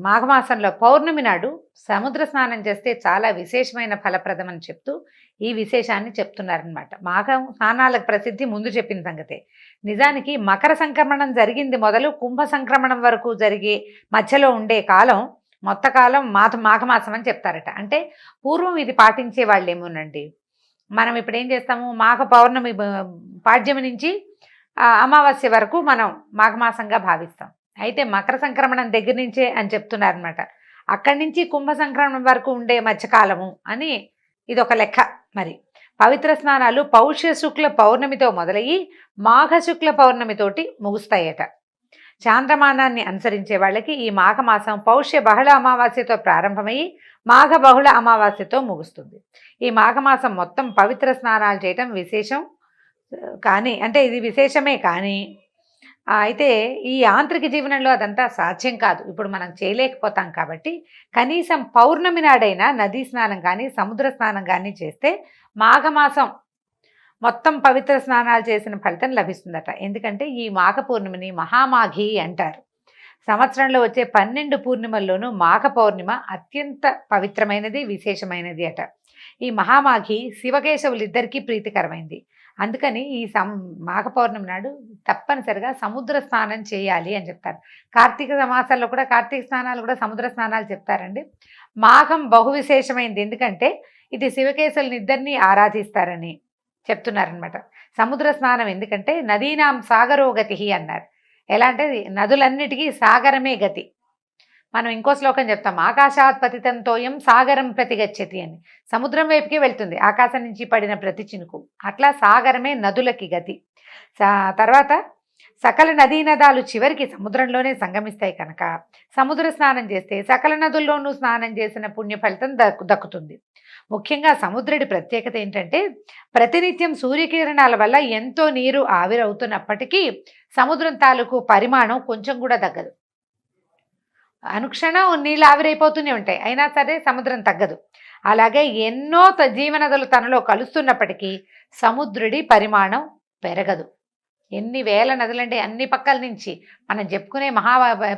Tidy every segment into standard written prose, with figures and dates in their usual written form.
మాఘమాసంలో పౌర్ణమి నాడు సముద్ర స్నానం చేస్తే చాలా విశేషమైన ఫలప్రదం అని చెప్తూ ఈ విశేషాన్ని చెప్తున్నారనమాట. మాఘ స్నానాలకు ప్రసిద్ధి ముందు చెప్పిన సంగతే. నిజానికి మకర సంక్రమణం జరిగింది మొదలు కుంభ సంక్రమణం వరకు జరిగే మధ్యలో ఉండే కాలం కాలం మాఘమాసం అని చెప్తారట. అంటే పూర్వం ఇది పాటించే వాళ్ళేమోనండి. మనం ఇప్పుడు ఏం చేస్తాము, మాఘ పౌర్ణమి పాడ్యమి నుంచి అమావాస్య వరకు మనం మాఘమాసంగా భావిస్తాం. అయితే మకర సంక్రమణం దగ్గర నుంచే అని చెప్తున్నారనమాట. అక్కడి నుంచి కుంభ సంక్రమణం వరకు ఉండే మధ్యకాలము అని ఇదొక లెక్క. మరి పవిత్ర స్నానాలు పౌష్య శుక్ల పౌర్ణమితో మొదలయ్యి మాఘ శుక్ల పౌర్ణమితోటి ముగుస్తాయట. చాంద్రమానాన్ని అనుసరించే వాళ్ళకి ఈ మాఘమాసం పౌష్య బహుళ అమావాస్యతో ప్రారంభమయ్యి మాఘ బహుళ అమావాస్యతో ముగుస్తుంది. ఈ మాఘమాసం మొత్తం పవిత్ర స్నానాలు చేయటం విశేషం కానీ, అంటే ఇది విశేషమే కానీ అయితే ఈ యాంత్రిక జీవనంలో అదంతా సాధ్యం కాదు. ఇప్పుడు మనం చేయలేకపోతాం కాబట్టి కనీసం పౌర్ణమి నాడైనా నదీ స్నానం కానీ సముద్ర స్నానం కానీ చేస్తే మాఘమాసం మొత్తం పవిత్ర స్నానాలు చేసిన ఫలితం లభిస్తుందట. ఎందుకంటే ఈ మాఘ పూర్ణిమని మహామాఘి అంటారు. సంవత్సరంలో వచ్చే 12 పూర్ణిమల్లోనూ మాఘ పౌర్ణిమ అత్యంత పవిత్రమైనది, విశేషమైనది అట. ఈ మహామాఘి శివకేశవులిద్దరికీ ప్రీతికరమైంది. అందుకని ఈ మాఘ పౌర్ణమి నాడు తప్పనిసరిగా సముద్ర స్నానం చేయాలి అని చెప్తారు. కార్తీక మాసాల్లో కూడా కార్తీక స్నానాలు కూడా సముద్ర స్నానాలు చెప్తారండి. మాఘం బహు విశేషమైంది, ఎందుకంటే ఇది శివకేశవులని ఇద్దరిని ఆరాధిస్తారని చెప్తున్నారనమాట. సముద్ర స్నానం ఎందుకంటే నదీనాం సాగరో గతి అన్నారు. ఎలా అంటే నదులన్నిటికీ సాగరమే గతి. మనం ఇంకో శ్లోకం చెప్తాం, ఆకాశాత్ పతితం తోయం సాగరం ప్రతిగచ్చతి అని. సముద్రం వైపుకే వెళ్తుంది ఆకాశం నుంచి పడిన ప్రతి చినుకు. అట్లా సాగరమే నదులకి గతి. తర్వాత సకల నదీ నదాలు చివరికి సముద్రంలోనే సంగమిస్తాయి కనుక సముద్ర స్నానం చేస్తే సకల నదుల్లోనూ స్నానం చేసిన పుణ్య ఫలితం దక్కుతుంది. ముఖ్యంగా సముద్రుడి ప్రత్యేకత ఏంటంటే ప్రతినిత్యం సూర్యకిరణాల వల్ల ఎంతో నీరు ఆవిరవుతున్నప్పటికీ సముద్రం తాలూకు పరిమాణం కొంచెం కూడా తగ్గదు. అనుక్షణం నీళ్ళు ఆవిరైపోతూనే ఉంటాయి, అయినా సరే సముద్రం తగ్గదు. అలాగే ఎన్నో జీవనదులు తనలో కలుస్తున్నప్పటికీ సముద్రుడి పరిమాణం పెరగదు. ఎన్ని వేల నదులంటే అన్ని పక్కల నుంచి మనం చెప్పుకునే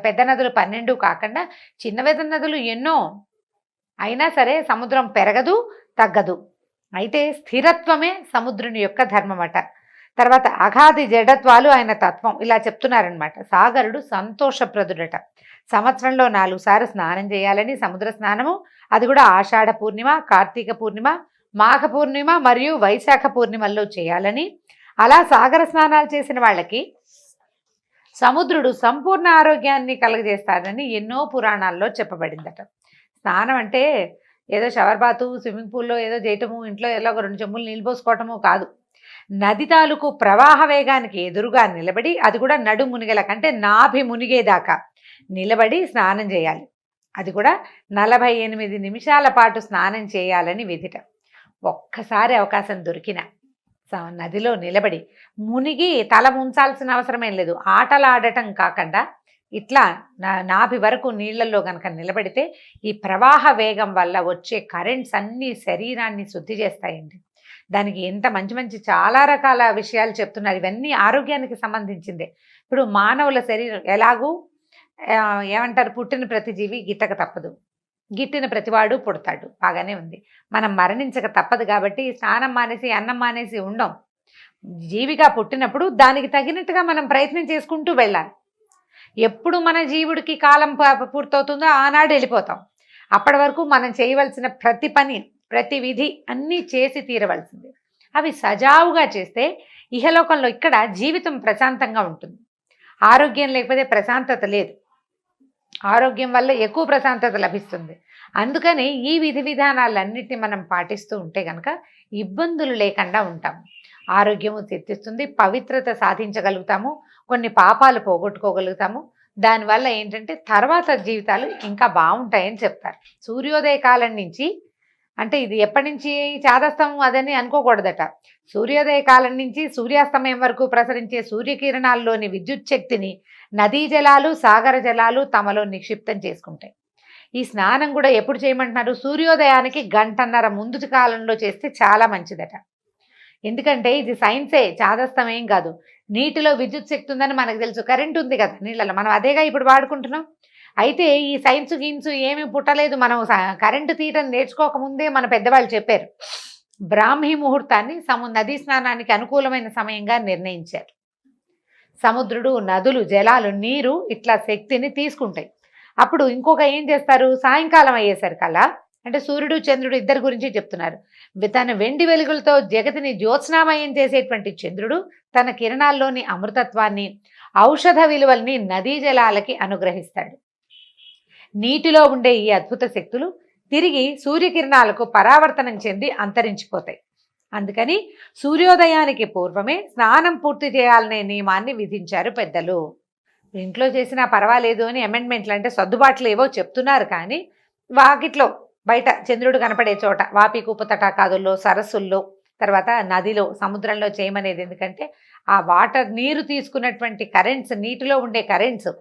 పెద్ద నదులు 12 కాకుండా చిన్న పెద్ద నదులు ఎన్నో, అయినా సరే సముద్రం పెరగదు, తగ్గదు. అయితే స్థిరత్వమే సముద్రుని యొక్క ధర్మమట. తర్వాత అగాధి జడత్వాలు ఆయన తత్వం, ఇలా చెప్తున్నారనమాట. సాగరుడు సంతోషప్రదుడట. సంవత్సరంలో 4 సార్లు స్నానం చేయాలని, సముద్ర స్నానము అది కూడా ఆషాఢ పూర్ణిమ, కార్తీక పూర్ణిమ, మాఘ పూర్ణిమ మరియు వైశాఖ పూర్ణిమల్లో చేయాలని, అలా సాగర స్నానాలు చేసిన వాళ్ళకి సముద్రుడు సంపూర్ణ ఆరోగ్యాన్ని కలుగజేస్తాడని ఎన్నో పురాణాల్లో చెప్పబడిందట. స్నానం అంటే ఏదో షవర్ బాతు, స్విమ్మింగ్ పూల్లో ఏదో చేయటము, ఇంట్లో ఎలా 2 చెంబులు నీళ్ళు పోసుకోవటము కాదు. నది తాలూకు ప్రవాహ వేగానికి ఎదురుగా నిలబడి, అది కూడా నడు మునిగేల కంటే నాభి మునిగేదాకా నిలబడి స్నానం చేయాలి. అది కూడా 48 నిమిషాల పాటు స్నానం చేయాలని విధిట. ఒక్కసారి అవకాశం దొరికిన నదిలో నిలబడి మునిగి తల ముంచాల్సిన అవసరమేం లేదు. ఆటలాడటం కాకుండా ఇట్లా నాభి వరకు నీళ్లలో కనుక నిలబడితే ఈ ప్రవాహ వేగం వల్ల వచ్చే కరెంట్స్ అన్నీ శరీరాన్ని శుద్ధి చేస్తాయండి. దానికి ఎంత మంచి మంచి చాలా రకాల విషయాలు చెప్తున్నారు. ఇవన్నీ ఆరోగ్యానికి సంబంధించిందే. ఇప్పుడు మానవుల శరీరం ఎలాగూ ఏమంటారు, పుట్టిన ప్రతి జీవి గిట్టక తప్పదు, గిట్టిన ప్రతివాడు పుడతాడు, బాగానే ఉంది. మనం మరణించక తప్పదు కాబట్టి స్నానం మానేసి అన్నం మానేసి ఉండం. జీవిగా పుట్టినప్పుడు దానికి తగినట్టుగా మనం ప్రయత్నం చేసుకుంటూ వెళ్ళాలి. ఎప్పుడు మన జీవుడికి కాలం పూర్తవుతుందో ఆనాడు వెళ్ళిపోతాం. అప్పటి వరకు మనం చేయవలసిన ప్రతి పని, ప్రతి విధి అన్నీ చేసి తీరవలసింది. అవి సజావుగా చేస్తే ఇహలోకంలో ఇక్కడ జీవితం ప్రశాంతంగా ఉంటుంది. ఆరోగ్యం లేకపోతే ప్రశాంతత లేదు, ఆరోగ్యం వల్ల ఎక్కువ ప్రశాంతత లభిస్తుంది. అందుకని ఈ విధి విధానాలన్నిటిని మనం పాటిస్తూ ఉంటే కనుక ఇబ్బందులు లేకుండా ఉంటాము. ఆరోగ్యము తెచ్చిస్తుంది, పవిత్రత సాధించగలుగుతాము, కొన్ని పాపాలు పోగొట్టుకోగలుగుతాము. దానివల్ల ఏంటంటే తర్వాత జీవితాలు ఇంకా బాగుంటాయని చెప్తారు. సూర్యోదయ కాలం నుంచి, అంటే ఇది ఎప్పటి నుంచి చాదస్తం అదని అనుకోకూడదట. సూర్యోదయ కాలం నుంచి సూర్యాస్తమయం వరకు ప్రసరించే సూర్యకిరణాల్లోని విద్యుత్ శక్తిని నదీ జలాలు, సాగర జలాలు తమలో నిక్షిప్తం చేసుకుంటాయి. ఈ స్నానం కూడా ఎప్పుడు చేయమంటున్నారు, సూర్యోదయానికి 1.5 గంటల ముందు కాలంలో చేస్తే చాలా మంచిదట. ఎందుకంటే ఇది సైన్సే, చాదస్తం ఏం కాదు. నీటిలో విద్యుత్ శక్తి ఉందని మనకు తెలుసు, కరెంట్ ఉంది కదా నీళ్ళలో, మనం అదేగా ఇప్పుడు వాడుకుంటున్నాం. అయితే ఈ సైన్స్ గీన్స్ ఏమీ పుట్టలేదు. మనం కరెంటు తీయటం నేర్చుకోకముందే మన పెద్దవాళ్ళు చెప్పారు. బ్రాహ్మీ ముహూర్తాన్ని నదీ స్నానానికి అనుకూలమైన సమయంగా నిర్ణయించారు. సముద్రుడు, నదులు, జలాలు, నీరు ఇట్లా శక్తిని తీసుకుంటాయి. అప్పుడు ఇంకొక ఏం చేస్తారు, సాయంకాలం అయ్యేసరికల్లా, అంటే సూర్యుడు చంద్రుడు ఇద్దరి గురించి చెప్తున్నారు. తన వెండి వెలుగులతో జగతిని జ్యోత్స్నామయం చేసేటువంటి చంద్రుడు తన కిరణాల్లోని అమృతత్వాన్ని, ఔషధ విలువల్ని నదీ జలాలకి అనుగ్రహిస్తాడు. నీటిలో ఉండే ఈ అద్భుత శక్తులు తిరిగి సూర్యకిరణాలకు పరావర్తనం చెంది అంతరించిపోతాయి. అందుకని సూర్యోదయానికి పూర్వమే స్నానం పూర్తి చేయాలనే నియమాన్ని విధించారు పెద్దలు. ఇంట్లో చేసినా పర్వాలేదు అని అమెండ్మెంట్లు, అంటే సర్దుబాట్లు ఏవో చెప్తున్నారు. కానీ వాకిట్లో బయట చంద్రుడు కనపడే చోట, వాపి కూపు తటాకాదుల్లో, సరస్సుల్లో, తర్వాత నదిలో, సముద్రంలో చేయమనేది ఎందుకంటే ఆ వాటర్, నీరు తీసుకున్నటువంటి కరెంట్స్, నీటిలో ఉండే కరెంట్స్,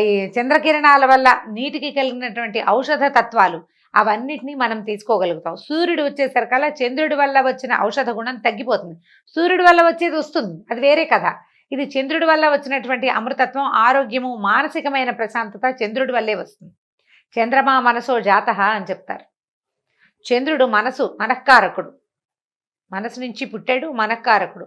ఈ చంద్రకిరణాల వల్ల నీటికి కలిగినటువంటి ఔషధ తత్వాలు, అవన్నిటినీ మనం తీసుకోగలుగుతాం. సూర్యుడు వచ్చేసరికల్లా చంద్రుడి వల్ల వచ్చిన ఔషధ గుణం తగ్గిపోతుంది. సూర్యుడి వల్ల వచ్చేది వస్తుంది, అది వేరే కథ. ఇది చంద్రుడి వల్ల వచ్చినటువంటి అమృతత్వం, ఆరోగ్యము, మానసికమైన ప్రశాంతత చంద్రుడి వల్లే వస్తుంది. చంద్రమా మనసో జాతః అని చెప్తారు. చంద్రుడు మనఃకారకుడు, మనసు నుంచి పుట్టాడు, మనఃకారకుడు.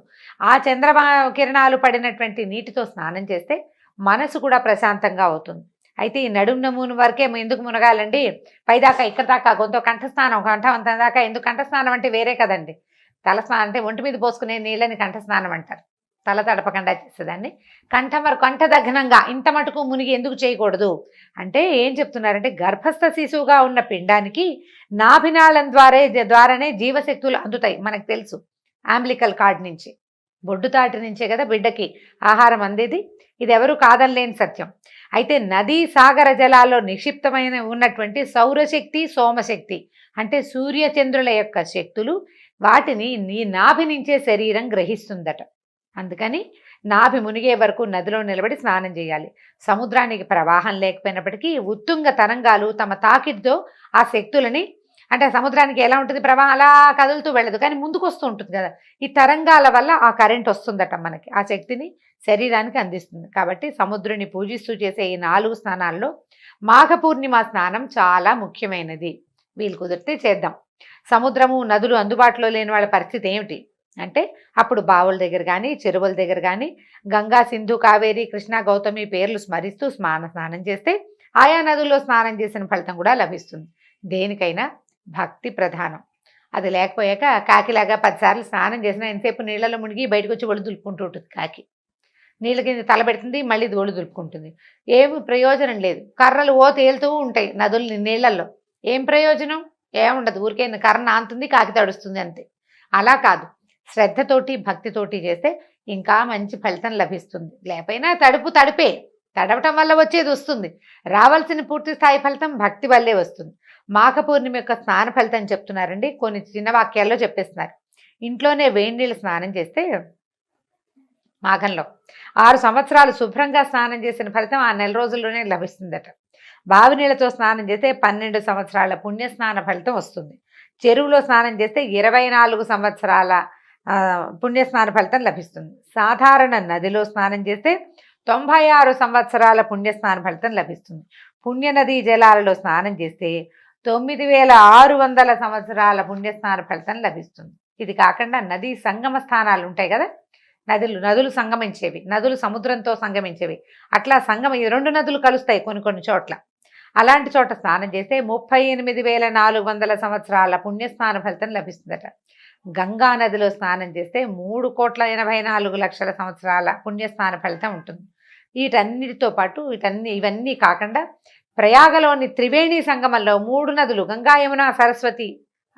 ఆ చంద్రమా కిరణాలు పడినటువంటి నీటితో స్నానం చేస్తే మనసు కూడా ప్రశాంతంగా అవుతుంది. అయితే ఈ నడుము నమూను వరకే ఎందుకు మునగాలండి, పైదాకా ఇక్కడ దాకా కంఠస్నానం, కంఠం దాకా ఎందుకు? కంఠస్నానం అంటే వేరే కదండి. తలస్నానం అంటే ఒంటి మీద పోసుకునే నీళ్ళని కంఠస్నానం అంటారు. తల తడపకుండా చేసేదాన్ని. కంఠం వరకు, కంఠదఘనంగా ఇంత మటుకు మునిగి ఎందుకు చేయకూడదు అంటే ఏం చెప్తున్నారంటే, గర్భస్థ శిశువుగా ఉన్న పిండానికి నాభినాళం ద్వారానే జీవశక్తులు అందుతాయి. మనకు తెలుసు, అంబ్లికల్ కార్డ్ నుంచి, బొడ్డుతాటి నుంచే కదా బిడ్డకి ఆహారం అందేది. ఇది ఎవరు కాదనలేని సత్యం. అయితే నదీ సాగర జలాల్లో నిక్షిప్తమైన ఉన్నటువంటి సౌరశక్తి, సోమశక్తి అంటే సూర్యచంద్రుల యొక్క శక్తులు, వాటిని నీ నాభి నుంచే శరీరం గ్రహిస్తుందట. అందుకని నాభి మునిగే వరకు నదిలో నిలబడి స్నానం చేయాలి. సముద్రానికి ప్రవాహం లేకపోయినప్పటికీ ఉత్తుంగ తరంగాలు తమ తాకిడితో ఆ శక్తులని, అంటే సముద్రానికి ఎలా ఉంటుంది ప్రవాహం, అలా కదులుతూ వెళ్ళదు, కానీ ముందుకు వస్తూ ఉంటుంది కదా, ఈ తరంగాల వల్ల ఆ కరెంట్ వస్తుందట మనకి, ఆ శక్తిని శరీరానికి అందిస్తుంది. కాబట్టి సముద్రుని పూజిస్తూ చేసే ఈ 4 స్నానాల్లో మాఘ పూర్ణిమ స్నానం చాలా ముఖ్యమైనది. వీలు కుదిరితే చేద్దాం. సముద్రము, నదులు అందుబాటులో లేని వాళ్ళ పరిస్థితి ఏమిటి అంటే, అప్పుడు బావుల దగ్గర కానీ, చెరువుల దగ్గర కానీ గంగా, సింధు, కావేరి, కృష్ణ, గౌతమి పేర్లు స్మరిస్తూ స్నానం చేస్తే ఆయా నదుల్లో స్నానం చేసిన ఫలితం కూడా లభిస్తుంది. దేనికైనా భక్తి ప్రధానం. అది లేకపోయాక కాకిలాగా 10 సార్లు స్నానం చేసినా ఎంతసేపు నీళ్ళలో మునిగి బయటకు వచ్చి ఒళ్ళు దులుపుకుంటూ ఉంటుంది. కాకి నీళ్ళ కింద తలబెడుతుంది, మళ్ళీ ఒళ్ళు దులుపుకుంటుంది. ఏమి ప్రయోజనం లేదు. కర్రలు తేలుతూ ఉంటాయి నదులు నీళ్ళల్లో, ఏం ప్రయోజనం? ఏముండదు. ఊరికే కర్ర నాంతుంది, కాకి తడుస్తుంది అంతే. అలా కాదు, శ్రద్ధతోటి భక్తితోటి చేస్తే ఇంకా మంచి ఫలితం లభిస్తుంది. లేకపోయినా తడిపే, తడవటం వల్ల వచ్చేది వస్తుంది. రావాల్సిన పూర్తి స్థాయి ఫలితం భక్తి వల్లే వస్తుంది. మాఘ పూర్ణిమ యొక్క స్నాన ఫలితం చెప్తున్నారండి, కొన్ని చిన్న వాక్యాల్లో చెప్పేస్తున్నారు. ఇంట్లోనే వేడి నీళ్ళు స్నానం చేస్తే మాఘంలో 6 సంవత్సరాలు శుభ్రంగా స్నానం చేసిన ఫలితం ఆ నెల రోజుల్లోనే లభిస్తుందట. బావి నీళ్ళతో స్నానం చేస్తే 12 సంవత్సరాల పుణ్యస్నాన ఫలితం వస్తుంది. చెరువులో స్నానం చేస్తే 24 సంవత్సరాల పుణ్యస్నాన ఫలితం లభిస్తుంది. సాధారణ నదిలో స్నానం చేస్తే 96 సంవత్సరాల పుణ్యస్నాన ఫలితం లభిస్తుంది. పుణ్యనదీ జలాలలో స్నానం చేస్తే 9600 సంవత్సరాల పుణ్యస్నాన ఫలితం లభిస్తుంది. ఇది కాకుండా నదీ సంగమ స్థానాలు ఉంటాయి కదా, నదులు సంగమించేవి, నదులు సముద్రంతో సంగమించేవి, అట్లా ఈ 2 నదులు కలుస్తాయి కొన్ని చోట్ల. అలాంటి చోట స్నానం చేస్తే 38,400 సంవత్సరాల పుణ్యస్నాన ఫలితం లభిస్తుందట. గంగా నదిలో స్నానం చేస్తే 3,84,00,000 సంవత్సరాల పుణ్యస్నాన ఫలితం ఉంటుంది. వీటన్నిటితో పాటు ఇవన్నీ కాకుండా ప్రయాగలోని త్రివేణి సంగమంలో 3 నదులు, గంగా, యమున, సరస్వతి,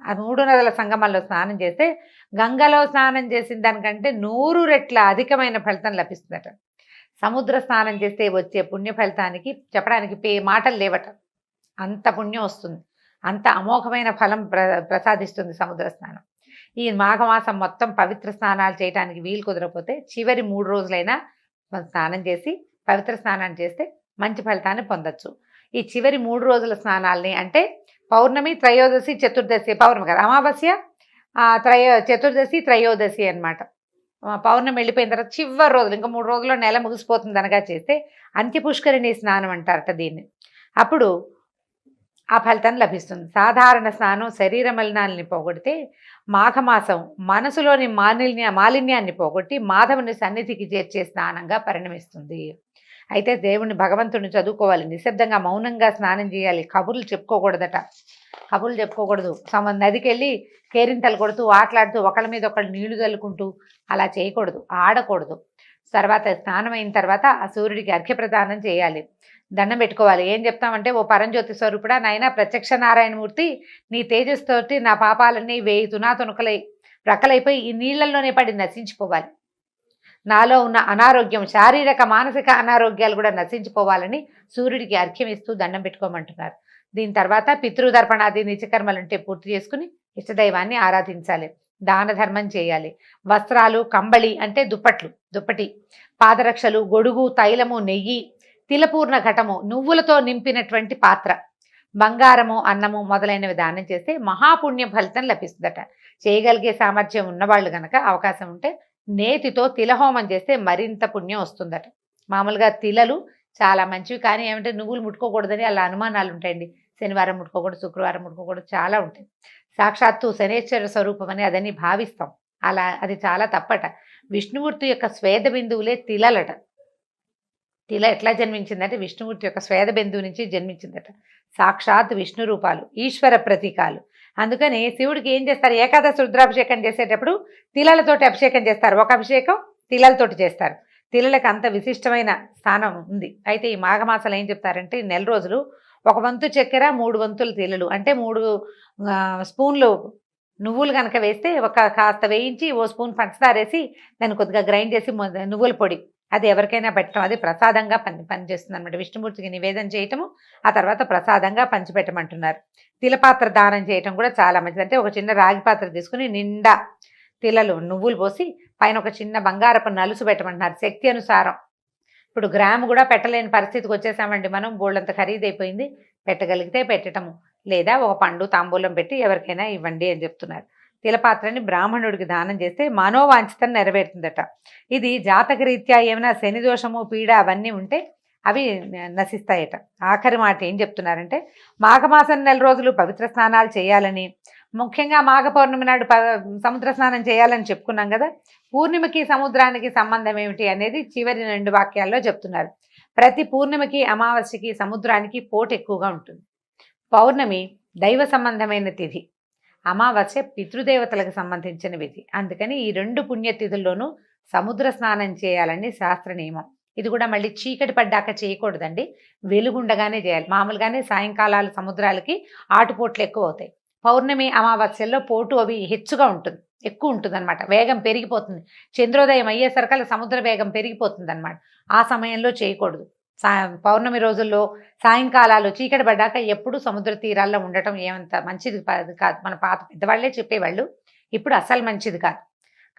ఆ 3 నదుల సంగమంలో స్నానం చేస్తే గంగలో స్నానం చేసిన దానికంటే 100 రెట్ల అధికమైన ఫలితం లభిస్తుందట. సముద్ర స్నానం చేస్తే వచ్చే పుణ్య ఫలితానికి చెప్పడానికి మాటలు లేవట. అంత పుణ్యం వస్తుంది, అంత అమోఘమైన ఫలం ప్రసాదిస్తుంది సముద్ర స్నానం. ఈ మాఘమాసం మొత్తం పవిత్ర స్నానాలు చేయడానికి వీలు కుదరకపోతే చివరి 3 రోజులైనా స్నానం చేసి పవిత్ర స్నానాన్ని చేస్తే మంచి ఫలితాన్ని పొందొచ్చు. ఈ చివరి 3 రోజుల స్నానాలని అంటే పౌర్ణమి, త్రయోదశి, చతుర్దశి, పౌర్ణమి కదా, అమావాస్య, చతుర్దశి, త్రయోదశి అన్నమాట. పౌర్ణమి వెళ్ళిపోయిన తర్వాత చివరి రోజులు, ఇంకా 3 రోజుల్లో నెల ముగిసిపోతుంది అనగా చేస్తే అంత్యపుష్కరిణి స్నానం అంటారట దీన్ని. అప్పుడు ఆ ఫలితం లభిస్తుంది. సాధారణ స్నానం శరీర మలినాల్ని పోగొడితే, మాఘమాసం మనసులోని మాలిన్యాన్ని పోగొట్టి మాధవుని సన్నిధికి చేర్చే స్నానంగా పరిణమిస్తుంది. అయితే దేవుణ్ణి భగవంతుడిని చదువుకోవాలి, నిశ్శబ్దంగా మౌనంగా స్నానం చేయాలి, కబుర్లు చెప్పుకోకూడదట. కబుర్లు చెప్పుకోకూడదు. నదికి వెళ్ళి కేరింతలు కొడుతూ ఆటలాడుతూ ఒకళ్ళ మీద ఒకళ్ళు నీళ్లు చల్లుకుంటూ అలా చేయకూడదు, ఆడకూడదు. తర్వాత స్నానం అయిన తర్వాత ఆ సూర్యుడికి అర్ఘ్యప్రదానం చేయాలి, దండం పెట్టుకోవాలి. ఏం చెప్తామంటే, ఓ పరంజ్యోతి స్వరూపుడా నాయన ప్రత్యక్ష నారాయణమూర్తి, నీ తేజస్సుతోటి నా పాపాలన్నీ 1000 తునాతునకలై ప్రక్కలైపోయి ఈ నీళ్లలోనే పడి నశించిపోవాలి. నాలో ఉన్న అనారోగ్యం, శారీరక మానసిక అనారోగ్యాలు కూడా నశించిపోవాలని సూర్యుడికి అర్ఘ్యం ఇస్తూ దండం పెట్టుకోమంటున్నారు. దీని తర్వాత పితృదర్పణాది నిత్యకర్మలుంటే పూర్తి చేసుకుని ఇష్టదైవాన్ని ఆరాధించాలి, దాన ధర్మం చేయాలి. వస్త్రాలు, కంబళి అంటే దుప్పటి, పాదరక్షలు, గొడుగు, తైలము, నెయ్యి, తిలపూర్ణ ఘటము, నువ్వులతో నింపినటువంటి పాత్ర, బంగారము, అన్నము మొదలైనవి దానం చేస్తే మహాపుణ్య ఫలితం లభిస్తుందట. చేయగలిగే సామర్థ్యం ఉన్నవాళ్ళు గనక అవకాశం ఉంటే నేతితో తిలహోమం చేస్తే మరింత పుణ్యం వస్తుందట. మామూలుగా తిలలు చాలా మంచివి, కానీ ఏమంటే నువ్వులు ముట్టుకోకూడదని అలా అనుమానాలు ఉంటాయండి. శనివారం ముట్టుకోకూడదు, శుక్రవారం ముట్టుకోకూడదు, చాలా ఉంటాయి. సాక్షాత్తు శనేశ్వర స్వరూపం అని అదని భావిస్తాం. అలా అది చాలా తప్పట. విష్ణుమూర్తి యొక్క స్వేద బిందువులే తిలలట. తిల ఎట్లా జన్మించిందంటే విష్ణుమూర్తి యొక్క స్వేద బిందువు నుంచి జన్మించిందట. సాక్షాత్ విష్ణు రూపాలు, ఈశ్వర ప్రతీకాలు. అందుకని శివుడికి ఏం చేస్తారు, ఏకాదశి రుద్రాభిషేకం చేసేటప్పుడు తిలలతోటి అభిషేకం చేస్తారు. ఒక అభిషేకం తిలలతోటి చేస్తారు. తిలలకు అంత విశిష్టమైన స్థానం ఉంది. అయితే ఈ మాఘమాసాలు ఏం చెప్తారంటే, నెల రోజులు 1 వంతు చక్కెర, 3 వంతులు తిలలు అంటే 3 స్పూన్లు నువ్వులు కనుక వేస్తే కాస్త వేయించి ఓ స్పూన్ పంచదార వేసి దాన్ని కొద్దిగా గ్రైండ్ చేసి నువ్వుల పొడి అది ఎవరికైనా పెట్టడం, అది ప్రసాదంగా పనిచేస్తుంది అనమాట. విష్ణుమూర్తికి నివేదన చేయటము, ఆ తర్వాత ప్రసాదంగా పంచిపెట్టమంటున్నారు. తిలపాత్ర దానం చేయటం కూడా చాలా మంచిది. అంటే ఒక చిన్న రాగి పాత్ర తీసుకుని నిండా తిలలు, నువ్వులు పోసి పైన ఒక చిన్న బంగారపు నలుసు పెట్టమంటున్నారు శక్తి అనుసారం. ఇప్పుడు గ్రాము కూడా పెట్టలేని పరిస్థితికి వచ్చేసామండి మనం, బోళ్ళంత ఖరీదైపోయింది. పెట్టగలిగితే పెట్టటము, లేదా ఒక పండు తాంబూలం పెట్టి ఎవరికైనా ఇవ్వండి అని చెప్తున్నారు. తిలపాత్రని బ్రాహ్మణుడికి దానం చేస్తే మనోవాంఛితం నెరవేరుతుందట. ఇది జాతకరీత్యా ఏమైనా శని దోషము, పీడ అవన్నీ ఉంటే అవి నశిస్తాయట. ఆఖరి మాట ఏం చెప్తున్నారంటే, మాఘమాసం నెల రోజులు పవిత్ర స్నానాలు చేయాలని, ముఖ్యంగా మాఘ పౌర్ణమి నాడు సముద్ర స్నానం చేయాలని చెప్పుకున్నాం కదా. పూర్ణిమకి సముద్రానికి సంబంధం ఏమిటి అనేది చివరి 2 వాక్యాల్లో చెప్తున్నారు. ప్రతి పూర్ణిమకి, అమావాస్యకి సముద్రానికి పోటు ఎక్కువగా ఉంటుంది. పౌర్ణమి దైవ సంబంధమైన తిథి, అమావాస్య పితృదేవతలకు సంబంధించిన విధి. అందుకని ఈ 2 పుణ్యతిథుల్లోనూ సముద్ర స్నానం చేయాలని శాస్త్ర నియమం. ఇది కూడా మళ్ళీ చీకటి పడ్డాక చేయకూడదండి, వెలుగుండగానే చేయాలి. మామూలుగానే సాయంకాలాలు సముద్రాలకి ఆటుపోట్లు ఎక్కువ అవుతాయి. పౌర్ణమి, అమావాస్యల్లో పోటు అవి హెచ్చుగా ఉంటుంది, ఎక్కువ ఉంటుంది అనమాట. వేగం పెరిగిపోతుంది. చంద్రోదయం అయ్యేసరికల్లా సముద్ర వేగం పెరిగిపోతుంది అనమాట. ఆ సమయంలో చేయకూడదు. పౌర్ణమి రోజుల్లో సాయంకాలాలు చీకటి పడ్డాక ఎప్పుడు సముద్ర తీరాల్లో ఉండటం ఏమంత మంచిది కాదు. మన పాత పెద్దవాళ్లే చెప్పేవాళ్ళు, ఇప్పుడు అసలు మంచిది కాదు.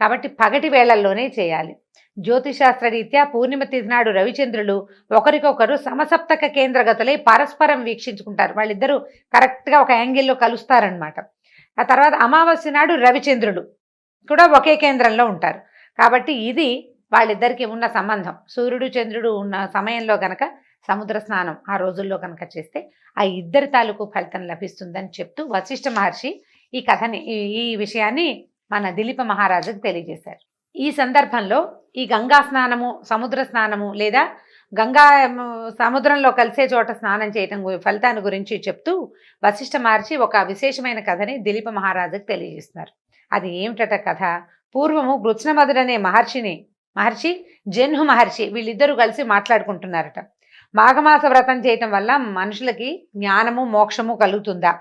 కాబట్టి పగటి వేళల్లోనే చేయాలి. జ్యోతిశాస్త్ర రీత్యా పూర్ణిమ తిథి నాడు రవిచంద్రులు ఒకరికొకరు సమసప్తక కేంద్రగతులై పరస్పరం వీక్షించుకుంటారు. వాళ్ళిద్దరూ కరెక్ట్గా ఒక యాంగిల్లో కలుస్తారనమాట. ఆ తర్వాత అమావాస్య నాడు రవిచంద్రులు కూడా ఒకే కేంద్రంలో ఉంటారు. కాబట్టి ఇది వాళ్ళిద్దరికి ఉన్న సంబంధం. సూర్యుడు చంద్రుడు ఉన్న సమయంలో గనక సముద్ర స్నానం ఆ రోజుల్లో కనుక చేస్తే ఆ ఇద్దరి తాలూకు ఫలితం లభిస్తుందని చెప్తూ వశిష్ఠ మహర్షి ఈ కథని, ఈ విషయాన్ని మన దిలీప మహారాజుకు తెలియజేశారు. ఈ సందర్భంలో ఈ గంగా స్నానము, సముద్ర స్నానము లేదా గంగా సముద్రంలో కలిసే చోట స్నానం చేయటం ఫలితాన్ని గురించి చెప్తూ వశిష్ఠ మహర్షి ఒక విశేషమైన కథని దిలీప మహారాజుకు తెలియజేస్తున్నారు. అది ఏమిటట కథ? పూర్వము గృత్స్నమధుడనే మహర్షి జన్హు మహర్షి వీళ్ళిద్దరూ కలిసి మాట్లాడుకుంటున్నారట. మాఘమాస వ్రతం చేయటం వల్ల మనుషులకి జ్ఞానము, మోక్షము కలుగుతుందా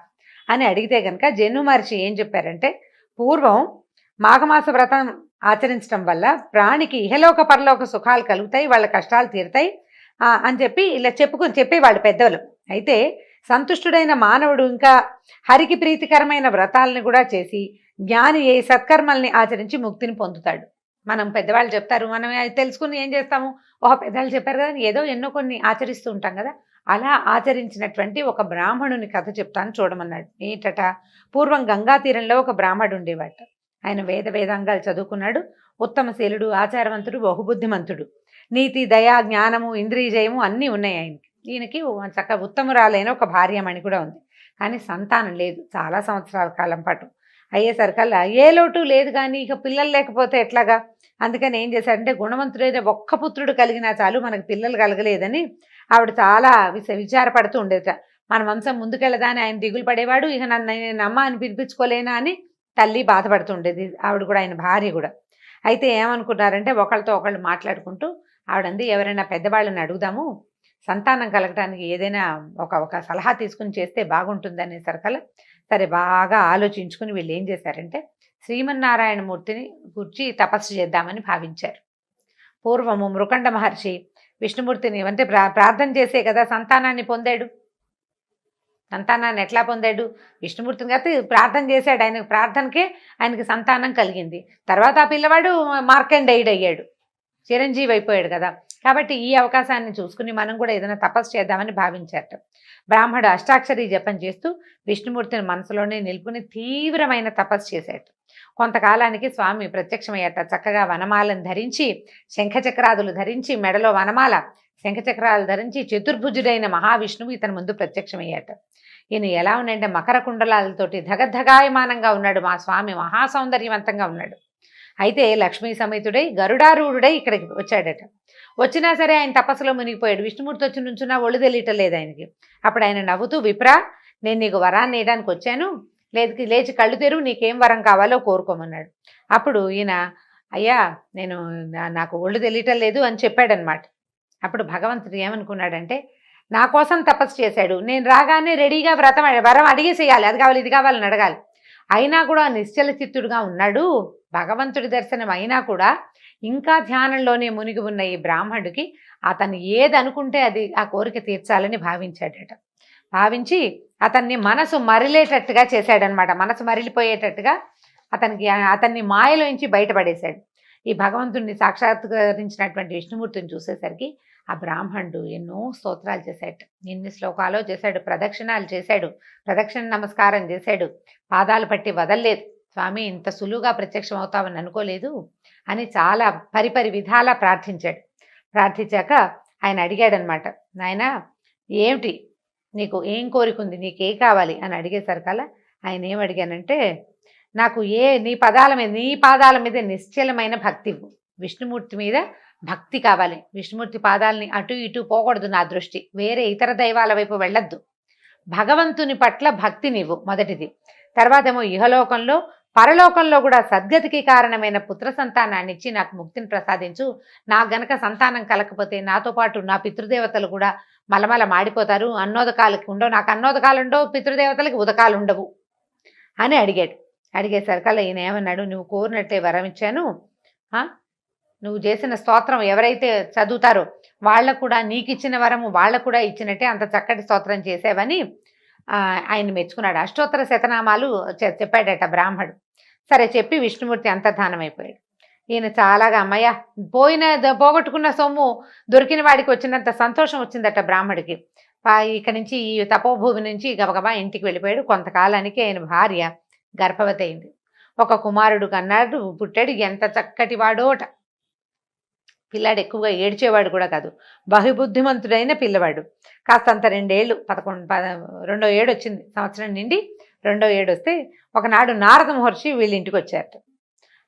అని అడిగితే కనుక జన్హు మహర్షి ఏం చెప్పారంటే, పూర్వం మాఘమాస వ్రతం ఆచరించడం వల్ల ప్రాణికి ఇహలోక పరలోక సుఖాలు కలుగుతాయి, వాళ్ళ కష్టాలు తీరుతాయి అని చెప్పి ఇలా చెప్పేవాళ్ళు పెద్దలు. అయితే సంతుష్టుడైన మానవుడు ఇంకా హరికి ప్రీతికరమైన వ్రతాలను కూడా చేసి జ్ఞాని సత్కర్మల్ని ఆచరించి ముక్తిని పొందుతాడు. మనం పెద్దవాళ్ళు చెప్తారు, మనం తెలుసుకుని ఏం చేస్తాము, పెద్దవాళ్ళు చెప్పారు కదా, ఏదో ఎన్నో కొన్ని ఆచరిస్తూ ఉంటాం కదా. అలా ఆచరించినటువంటి ఒక బ్రాహ్మణుని కథ చెప్తాను చూడమన్నాడు. ఏంటట? పూర్వం గంగా తీరంలో ఒక బ్రాహ్మడు ఉండేవాట. ఆయన వేదాంగాలు చదువుకున్నాడు, ఉత్తమశీలుడు, ఆచారవంతుడు, బహుబుద్ధిమంతుడు, నీతి, దయ, జ్ఞానము, ఇంద్రియ జయము అన్నీ ఉన్నాయి ఆయనకి. ఈయనకి చక్కగా ఉత్తమురాలైన ఒక భార్యమణి కూడా ఉంది. కానీ సంతానం లేదు చాలా సంవత్సరాల కాలం పాటు. అయ్యేసరికల్లా ఏ లోటు లేదు కానీ ఇక పిల్లలు లేకపోతే ఎట్లాగా? అందుకని ఏం చేశాడంటే గుణవంతుడైన ఒక్క పుత్రుడు కలిగినా చాలు, మనకు పిల్లలు కలగలేదని ఆవిడ చాలా విచారపడుతూ ఉండేదట. మన వంశం ముందుకెళ్ళదా అని ఆయన దిగులు పడేవాడు. ఇక నేను అమ్మ అని పిలిపించుకోలేనా అని తల్లి బాధపడుతూ ఉండేది, ఆవిడ కూడా, ఆయన భార్య కూడా. అయితే ఏమనుకున్నారంటే ఒకళ్ళతో ఒకళ్ళు మాట్లాడుకుంటూ ఆవిడంది, ఎవరైనా పెద్దవాళ్ళని అడుగుదాము, సంతానం కలగటానికి ఏదైనా ఒక సలహా తీసుకుని చేస్తే బాగుంటుంది అనేసరికల్లా సరే బాగా ఆలోచించుకుని వీళ్ళు ఏం చేశారంటే శ్రీమన్నారాయణమూర్తిని గురించి తపస్సు చేద్దామని భావించారు. పూర్వము మృకండ మహర్షి విష్ణుమూర్తిని అంటే ప్రార్థన చేసే కదా సంతానాన్ని పొందాడు. సంతానాన్ని ఎట్లా పొందాడు? విష్ణుమూర్తిని కాబట్టి ప్రార్థన చేశాడు, ఆయన ప్రార్థనకే ఆయనకి సంతానం కలిగింది. తర్వాత ఆ పిల్లవాడు మార్కండేయుడు అయ్యాడు, చిరంజీవి అయిపోయాడు కదా. కాబట్టి ఈ అవకాశాన్ని చూసుకుని మనం కూడా ఏదైనా తపస్సు చేద్దామని భావించారట. బ్రాహ్మడు అష్టాక్షరి జపం చేస్తూ విష్ణుమూర్తిని మనసులోనే నిలుపుని తీవ్రమైన తపస్సు చేశాడు. కొంతకాలానికి స్వామి ప్రత్యక్షమయ్యాట. చక్కగా వనమాలను ధరించి, శంఖచక్రాదులు ధరించి, మెడలో వనమాల శంఖచక్రాలు ధరించి చతుర్భుజుడైన మహావిష్ణువు ఇతని ముందు ప్రత్యక్షమయ్యాట. ఈయన ఎలా ఉన్నాడంటే మకర కుండలాలతోటి ధగధగాయమానంగా ఉన్నాడు. మా స్వామి మహాసౌందర్యవంతంగా ఉన్నాడు. అయితే లక్ష్మీ సమేతుడై గరుడారూఢుడై ఇక్కడికి వచ్చాడట. వచ్చినా సరే ఆయన తపస్సులో మునిగిపోయాడు. విష్ణుమూర్తి వచ్చి నుంచున్నా ఒళ్ళు తెలియటం లేదు ఆయనకి. అప్పుడు ఆయన నవ్వుతూ, విప్రా, నేను నీకు వరాన్ని వేయడానికి వచ్చాను, లేచి కళ్ళు తెరువు, నీకేం వరం కావాలో కోరుకోమన్నాడు. అప్పుడు ఈయన, అయ్యా నాకు ఒళ్ళు తెలియటం లేదు అని చెప్పాడనమాట. అప్పుడు భగవంతుడు ఏమనుకున్నాడంటే, నా కోసం తపస్సు చేశాడు, నేను రాగానే రెడీగా వరం అడిగేసేయాలి, అది కావాలి ఇది కావాలని అడగాలి. అయినా కూడా నిశ్చల చిత్తుడుగా ఉన్నాడు. భగవంతుడి దర్శనం అయినా కూడా ఇంకా ధ్యానంలోనే మునిగి ఉన్న ఈ బ్రాహ్మణుడికి అతను ఏది అనుకుంటే అది ఆ కోరిక తీర్చాలని భావించాడట. భావించి అతన్ని మనసు మరిలేటట్టుగా చేశాడనమాట. మనసు మరిలిపోయేటట్టుగా అతన్ని మాయలోంచి బయటపడేశాడు. ఈ భగవంతుడిని సాక్షాత్కరించినటువంటి విష్ణుమూర్తిని చూసేసరికి ఆ బ్రాహ్మణుడు ఎన్నో స్తోత్రాలు చేశాడు, ఎన్ని శ్లోకాలో చేశాడు, ప్రదక్షిణాలు చేశాడు, ప్రదక్షిణ నమస్కారం చేశాడు, పాదాలు పట్టి వదల్లేదు. స్వామి ఇంత సులువుగా ప్రత్యక్షం అవుతామని అనుకోలేదు అని చాలా పరిపరి విధాలా ప్రార్థించాడు. ప్రార్థించాక ఆయన అడిగాడనమాట, నాయనా ఏమిటి నీకు ఏం కోరికుంది, నీకే కావాలి అని అడిగేసరికల్లా ఆయన ఏం అడిగానంటే, నాకు నీ పాదాల మీద నిశ్చలమైన భక్తి, విష్ణుమూర్తి మీద భక్తి కావాలి. విష్ణుమూర్తి పాదాలని అటు ఇటు పోకూడదు నా దృష్టి, వేరే ఇతర దైవాల వైపు వెళ్ళొద్దు. భగవంతుని పట్ల భక్తి నీవు మొదటిది. తర్వాత ఏమో ఇహలోకంలో పరలోకంలో కూడా సద్గతికి కారణమైన పుత్ర సంతానాన్ని ఇచ్చి నాకు ముక్తిని ప్రసాదించు. నాకు గనక సంతానం కలకపోతే నాతో పాటు నా పితృదేవతలు కూడా మలమల మాడిపోతారు, అన్నోదకాలకి ఉండవు, నాకు అన్నోదకాలు ఉండవు, పితృదేవతలకి ఉదకాలు ఉండవు అని అడిగాడు. అడిగేసరికల్లా ఈయన ఏమన్నాడు, నువ్వు కోరినట్టే వరం ఇచ్చాను, నువ్వు చేసిన స్తోత్రం ఎవరైతే చదువుతారో వాళ్ళకు కూడా నీకు ఇచ్చిన వరము వాళ్ళకు కూడా ఇచ్చినట్టే అంత చక్కటి స్తోత్రం చేసేవని ఆయన మెచ్చుకున్నాడు. అష్టోత్తర శతనామాలు చెప్పాడట బ్రాహ్మడు. సరే చెప్పి విష్ణుమూర్తి అంతర్ధానం అయిపోయాడు. ఈయన చాలాగా అమ్మయ్య పోగొట్టుకున్న సొమ్ము దొరికిన వాడికి వచ్చినంత సంతోషం వచ్చిందట బ్రాహ్మడికి. ఇక్కడి నుంచి ఈ తపోభూమి నుంచి గబగబా ఇంటికి వెళ్ళిపోయాడు. కొంతకాలానికి ఆయన భార్య గర్భవతి అయింది. ఒక కుమారుడు కన్నాడు, పుట్టాడు. ఎంత చక్కటి వాడోట. పిల్లాడు ఎక్కువగా ఏడ్చేవాడు కూడా కాదు, బహుబుద్ధిమంతుడైన పిల్లవాడు. కాస్తంత 2 ఏళ్ళు 2వ ఏడు వచ్చింది, సంవత్సరం నిండి 2వ ఏడు వస్తే ఒకనాడు నారద మహర్షి వీళ్ళ ఇంటికి వచ్చారట.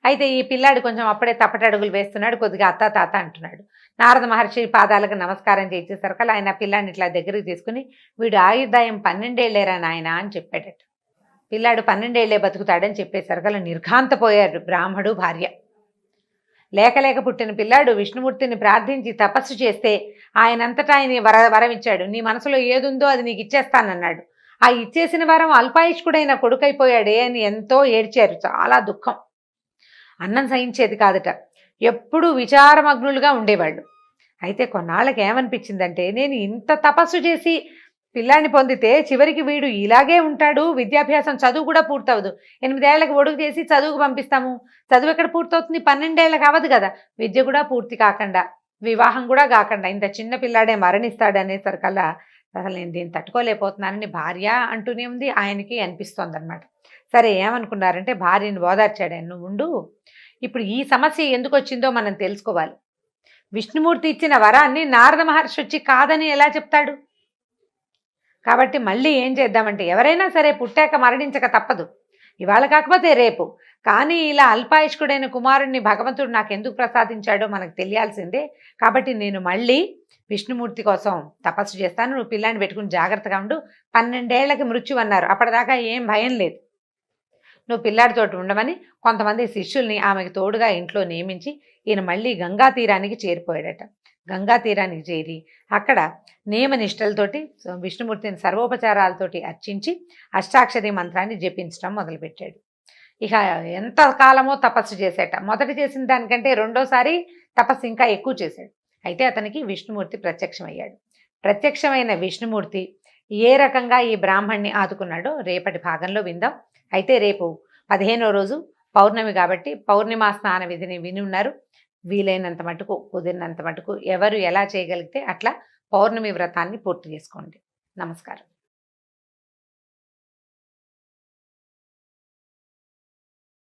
అయితే ఈ పిల్లాడు కొంచెం అప్పుడే తప్పటడుగులు వేస్తున్నాడు, కొద్దిగా అత్త తాత అంటున్నాడు. నారద మహర్షి పాదాలకు నమస్కారం చేసేసరికి ఆయన పిల్లాడిని ఇట్లా దగ్గరికి తీసుకుని, వీడు ఆయుర్దాయం 12 ఏళ్ళేరా నాయన అని చెప్పాడట. పిల్లాడు 12 ఏళ్లే బతుకుతాడని చెప్పేసరికల్లా నిర్ఘాంతపోయాడు బ్రాహ్మడు భార్య. లేక పుట్టిన పిల్లాడు విష్ణుమూర్తిని ప్రార్థించి తపస్సు చేస్తే ఆయనంతటా ఆయన వరం ఇచ్చాడు. నీ మనసులో ఏదుందో అది నీకు ఇచ్చేస్తానన్నాడు. ఆ ఇచ్చేసిన వరం అల్పాయుష్కుడైన కొడుకైపోయాడే అని ఎంతో ఏడ్చారు. చాలా దుఃఖం, అన్నం సహించేది కాదట. ఎప్పుడూ విచారమగ్నులుగా ఉండేవాళ్ళు. అయితే కొన్నాళ్ళకి ఏమనిపించిందంటే, నేను ఇంత తపస్సు చేసి పిల్లాన్ని పొందితే చివరికి వీడు ఇలాగే ఉంటాడు, విద్యాభ్యాసం చదువు కూడా పూర్తవదు. 8 ఏళ్లకు ఒడుగు చేసి చదువుకు పంపిస్తాము, చదువు ఎక్కడ పూర్తవుతుంది, 12 ఏళ్ళకి అవ్వదు కదా, విద్య కూడా పూర్తి కాకుండా వివాహం కూడా కాకుండా ఇంత చిన్న పిల్లాడే మరణిస్తాడు అనేసరికల్లా అసలు నేను దీన్ని తట్టుకోలేకపోతున్నానని భార్య అంటూనే ఉంది, ఆయనకి అనిపిస్తోంది అనమాట. సరే ఏమనుకున్నారంటే భార్యను ఓదార్చాడు. నువ్వు ఉండు, ఇప్పుడు ఈ సమస్య ఎందుకు వచ్చిందో మనం తెలుసుకోవాలి. విష్ణుమూర్తి ఇచ్చిన వరాన్ని నారద మహర్షి వచ్చి కాదని ఎలా చెప్తాడు? కాబట్టి మళ్ళీ ఏం చేద్దామంటే, ఎవరైనా సరే పుట్టాక మరణించక తప్పదు, ఇవాళ కాకపోతే రేపు. కానీ ఇలా అల్పాయుష్కుడైన కుమారుణ్ణి భగవంతుడు నాకు ఎందుకు ప్రసాదించాడో మనకు తెలియాల్సిందే. కాబట్టి నేను మళ్ళీ విష్ణుమూర్తి కోసం తపస్సు చేస్తాను, నువ్వు పిల్లాన్ని పెట్టుకుని జాగ్రత్తగా ఉండు. 12 ఏళ్లకి మృత్యు అన్నారు, అప్పటిదాకా ఏం భయం లేదు, నువ్వు పిల్లాడితోటి ఉండమని కొంతమంది శిష్యుల్ని ఆమెకు తోడుగా ఇంట్లో నియమించి ఈయన మళ్ళీ గంగా తీరానికి చేరిపోయాడట. గంగా తీరానికి చేరి అక్కడ నియమనిష్టలతోటి విష్ణుమూర్తిని సర్వోపచారాలతోటి అర్చించి అష్టాక్షరి మంత్రాన్ని జపించడం మొదలుపెట్టాడు. ఇక ఎంత కాలమో తపస్సు చేసేట. మొదట చేసిన దానికంటే రెండోసారి తపస్సు ఇంకా ఎక్కువ చేశాడు. అయితే అతనికి విష్ణుమూర్తి ప్రత్యక్షమయ్యాడు. ప్రత్యక్షమైన విష్ణుమూర్తి ఏ రకంగా ఈ బ్రాహ్మణ్ణి ఆదుకున్నాడో రేపటి భాగంలో విందాం. అయితే రేపు 15వ రోజు పౌర్ణమి కాబట్టి పౌర్ణిమా స్నాన విధిని విని ఉన్నారు. వీలైనంత మటుకు, కుదిరినంత మటుకు ఎవరు ఎలా చేయగలిగితే అట్లా పౌర్ణమి వ్రతాన్ని పూర్తి చేసుకోండి. నమస్కారం.